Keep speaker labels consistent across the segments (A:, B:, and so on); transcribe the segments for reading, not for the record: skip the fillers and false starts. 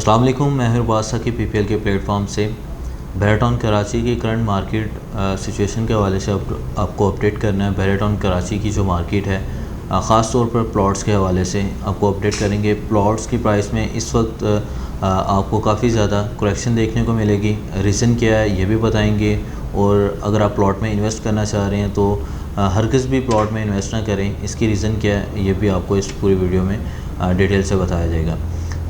A: अस्सलाम वालेकुम, मैं बादशाह की PPL के प्लेटफॉर्म से बैराटाउन कराची की करंट मार्केट सिचुएशन के हवाले से आपको अपडेट करना है। बैराटाउन कराची की जो मार्केट है ख़ास तौर पर प्लॉट्स के हवाले से आपको अपडेट करेंगे। प्लॉट्स की प्राइस में इस वक्त आपको काफ़ी ज़्यादा करेक्शन देखने को मिलेगी। रीज़न क्या है ये भी बताएंगे, और अगर आप प्लॉट में इन्वेस्ट करना चाह रहे हैं तो हरगिज़ भी प्लॉट में इन्वेस्ट ना करें। इसकी रीज़न क्या है ये भी आपको इस पूरी वीडियो में डिटेल से बताया जाएगा।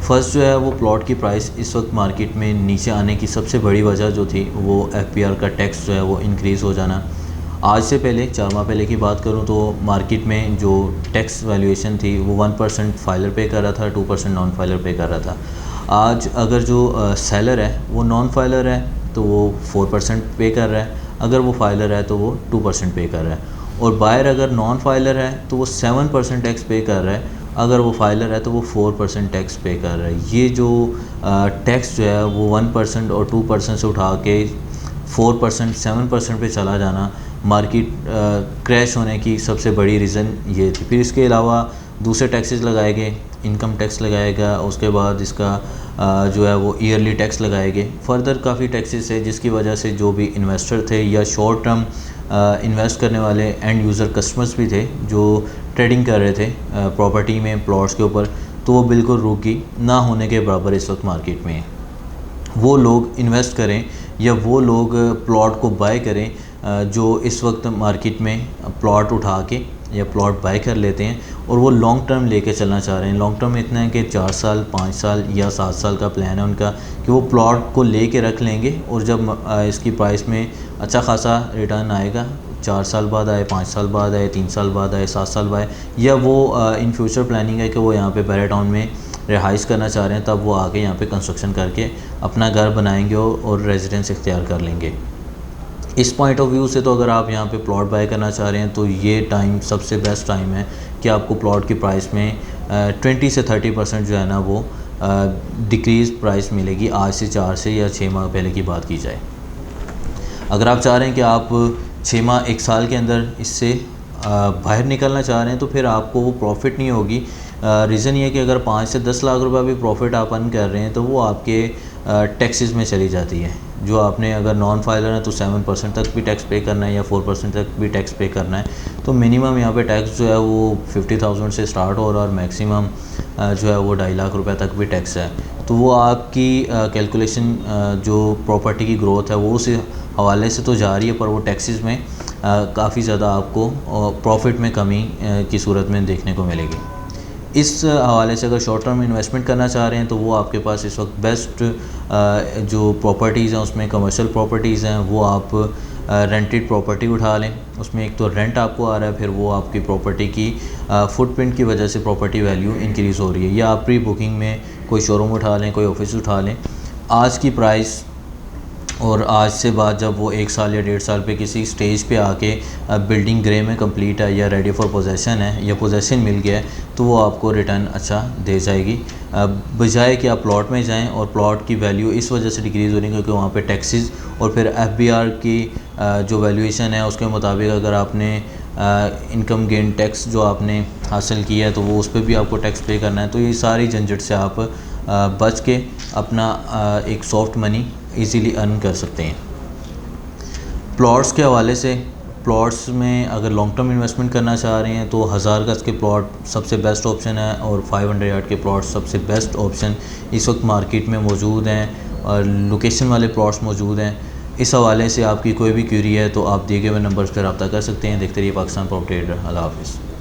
A: फ़र्स्ट जो है वो प्लॉट की प्राइस इस वक्त मार्केट में नीचे आने की सबसे बड़ी वजह जो थी वो FPR का टैक्स जो है वो इंक्रीज़ हो जाना। आज से पहले 4 माह पहले की बात करूं तो मार्केट में जो टैक्स वैल्यूएशन थी वो 1% फाइलर पे कर रहा था, 2% नॉन फाइलर पे कर रहा था। आज अगर जो सेलर है वो नॉन फाइलर है तो वो 4% पे कर रहा है, अगर वो फाइलर है तो वो 2% पे कर रहा है, और बायर अगर नॉन फाइलर है तो वो 7% टैक्स पे कर रहा है, अगर वो फाइलर है तो वो 4% टैक्स पे कर रहा है। ये जो टैक्स जो है वो 1% और 2% से उठा के 4% 7% पे चला जाना मार्केट क्रैश होने की सबसे बड़ी रीज़न ये थी। फिर इसके अलावा दूसरे टैक्सेस लगाए गए, इनकम टैक्स लगाएगा, उसके बाद इसका जो है वो ईयरली टैक्स लगाएंगे। फर्दर काफ़ी टैक्सेस है जिसकी वजह से जो भी इन्वेस्टर थे या शॉर्ट टर्म इन्वेस्ट करने वाले एंड यूज़र कस्टमर्स भी थे जो ट्रेडिंग कर रहे थे प्रॉपर्टी में, प्लॉट्स के ऊपर, तो वो बिल्कुल रुकी ना होने के बराबर इस वक्त मार्केट में है। वो लोग इन्वेस्ट करें या वो लोग प्लॉट को बाय करें जो इस वक्त मार्केट में प्लॉट उठा के या प्लॉट बाय कर लेते हैं और वो लॉन्ग टर्म लेके चलना चाह रहे हैं। लॉन्ग टर्म इतना है कि 4 साल 5 साल या 7 साल का प्लान है उनका कि वो प्लॉट को लेके रख लेंगे, और जब इसकी प्राइस में अच्छा खासा रिटर्न आएगा, 4 साल बाद आए, 5 साल बाद आए, 3 साल बाद आए, 7 साल बाद आए, या वो इन फ्यूचर प्लानिंग है कि वो यहाँ पे बैराटाउन में रिहाइश करना चाह रहे हैं, तब वो आके यहाँ पे कंस्ट्रक्शन करके अपना घर बनाएंगे और रेजिडेंस इख्तियार कर लेंगे। इस पॉइंट ऑफ व्यू से तो अगर आप यहाँ पे प्लॉट बाय करना चाह रहे हैं तो ये टाइम सबसे बेस्ट टाइम है कि आपको प्लॉट की प्राइस में 20 से 30% जो है ना वो डिक्रीज़ प्राइस मिलेगी आज से 4 से या 6 माह पहले की बात की जाए। अगर आप चाह रहे हैं कि आप 6 माह 1 साल के अंदर इससे बाहर निकलना चाह रहे हैं तो फिर आपको वो प्रॉफिट नहीं होगी। रीज़न ये है कि अगर 5 से 10 लाख रुपए भी प्रॉफिट आप अर्न कर रहे हैं तो वो आपके टैक्सेस में चली जाती है। जो आपने अगर नॉन फाइलर है तो 7% तक भी टैक्स पे करना है या 4% तक भी टैक्स पे करना है, तो मिनिमम यहाँ पे टैक्स जो है वो 50,000 से स्टार्ट हो रहा है और मैक्सिमम जो है वो 2.5 लाख रुपए तक भी टैक्स है। तो वो आपकी कैलकुलेशन जो प्रॉपर्टी की ग्रोथ है वो उस हवाले से तो जा रही है, पर वो टैक्सेस में काफ़ी ज़्यादा आपको प्रॉफिट में कमी की सूरत में देखने को मिलेगी। इस हवाले से अगर शॉर्ट टर्म इन्वेस्टमेंट करना चाह रहे हैं तो वो आपके पास इस वक्त बेस्ट जो प्रॉपर्टीज़ हैं उसमें कमर्शियल प्रॉपर्टीज़ हैं, वो आप रेंटेड प्रॉपर्टी उठा लें। उसमें एक तो रेंट आपको आ रहा है, फिर वो आपकी प्रॉपर्टी की फुटप्रिंट की वजह से प्रॉपर्टी वैल्यू इंक्रीज़ हो रही है। या आप प्री बुकिंग में कोई शोरूम उठा लें, कोई ऑफिस उठा लें। आज की प्राइस और आज से बाद जब वो 1 साल या 1.5 साल पे किसी स्टेज पे आके बिल्डिंग ग्रे में कंप्लीट है या रेडी फॉर पोजेसन है या पोजेसन मिल गया है तो वो आपको रिटर्न अच्छा दे जाएगी, बजाय कि आप प्लॉट में जाएं और प्लॉट की वैल्यू इस वजह से डिक्रीज़ हो रही है क्योंकि वहाँ पे टैक्सेस और फिर FBR की जो वैल्यूएशन है उसके मुताबिक अगर आपने इनकम गेन टैक्स जो आपने हासिल किया है तो वो उस पर भी आपको टैक्स पे करना है। तो ये सारी झंझट से आप बच के अपना एक सॉफ्ट मनी इजीली अर्न कर सकते हैं। प्लॉट्स के हवाले से, प्लॉट्स में अगर लॉन्ग टर्म इन्वेस्टमेंट करना चाह रहे हैं तो 1000 गज के प्लॉट सबसे बेस्ट ऑप्शन है और 500 यार्ड के प्लॉट सबसे बेस्ट ऑप्शन इस वक्त मार्केट में मौजूद हैं और लोकेशन वाले प्लॉट्स मौजूद हैं। इस हवाले से आपकी कोई भी क्वेरी है तो आप दिए गए हुए नंबर्स पर रब्ता कर सकते हैं। देखते रहिए पाकिस्तान प्रॉपर्टी ट्रेडर। अल्लाह हाफ़िज़।